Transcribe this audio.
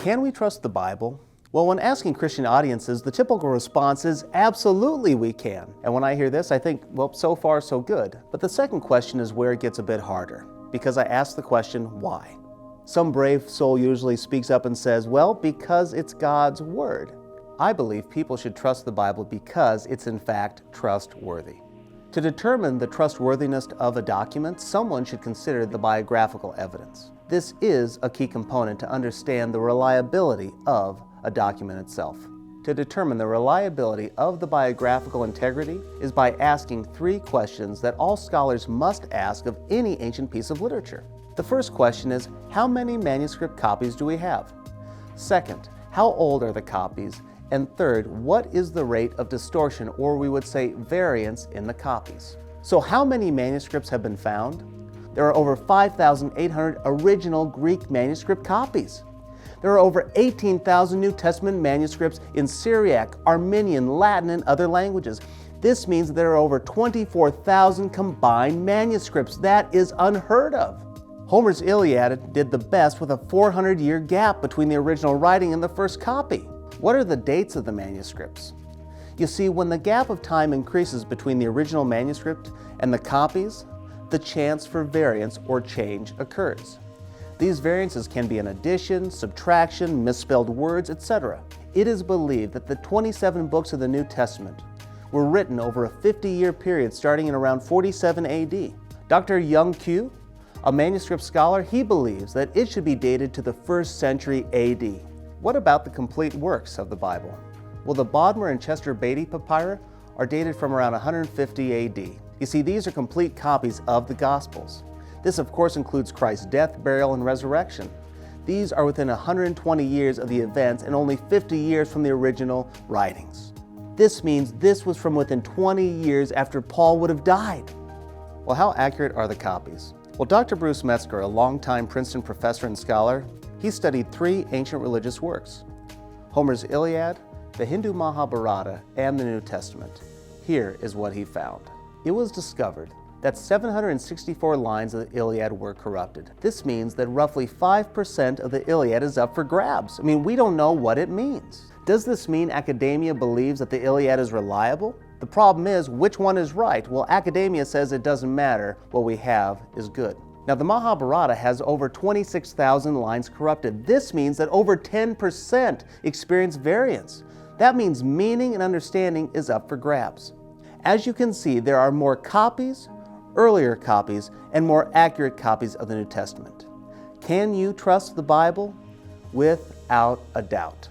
Can we trust the Bible? Well, when asking Christian audiences, the typical response is absolutely we can. And when I hear this, I think, well, so far so good. But the second question is where it gets a bit harder, because I ask the question, why? Some brave soul usually speaks up and says, well, because it's God's Word. I believe people should trust the Bible because it's in fact trustworthy. To determine the trustworthiness of a document, someone should consider the biographical evidence. This is a key component to understand the reliability of a document itself. To determine the reliability of the biographical integrity is by asking 3 questions that all scholars must ask of any ancient piece of literature. The first question is, how many manuscript copies do we have? Second, how old are the copies? And third, what is the rate of distortion, or we would say variance, in the copies? So how many manuscripts have been found? There are over 5,800 original Greek manuscript copies. There are over 18,000 New Testament manuscripts in Syriac, Armenian, Latin, and other languages. This means that there are over 24,000 combined manuscripts. That is unheard of. Homer's Iliad did the best with a 400-year gap between the original writing and the first copy. What are the dates of the manuscripts? You see, when the gap of time increases between the original manuscript and the copies, the chance for variance or change occurs. These variances can be an addition, subtraction, misspelled words, etc. It is believed that the 27 books of the New Testament were written over a 50-year period starting in around 47 AD. Dr. Young Q, a manuscript scholar, he believes that it should be dated to the 1st century AD. What about the complete works of the Bible? Well, the Bodmer and Chester Beatty papyri are dated from around 150 AD. You see, these are complete copies of the Gospels. This, of course, includes Christ's death, burial, and resurrection. These are within 120 years of the events and only 50 years from the original writings. This means this was from within 20 years after Paul would have died. Well, how accurate are the copies? Well, Dr. Bruce Metzger, a longtime Princeton professor and scholar, he studied 3 ancient religious works: Homer's Iliad, the Hindu Mahabharata, and the New Testament. Here is what he found. It was discovered that 764 lines of the Iliad were corrupted. This means that roughly 5% of the Iliad is up for grabs. I mean, we don't know what it means. Does this mean academia believes that the Iliad is reliable? The problem is, which one is right? Well, academia says it doesn't matter, what we have is good. Now, the Mahabharata has over 26,000 lines corrupted. This means that over 10% experience variance. That means meaning and understanding is up for grabs. As you can see, there are more copies, earlier copies, and more accurate copies of the New Testament. Can you trust the Bible? Without a doubt.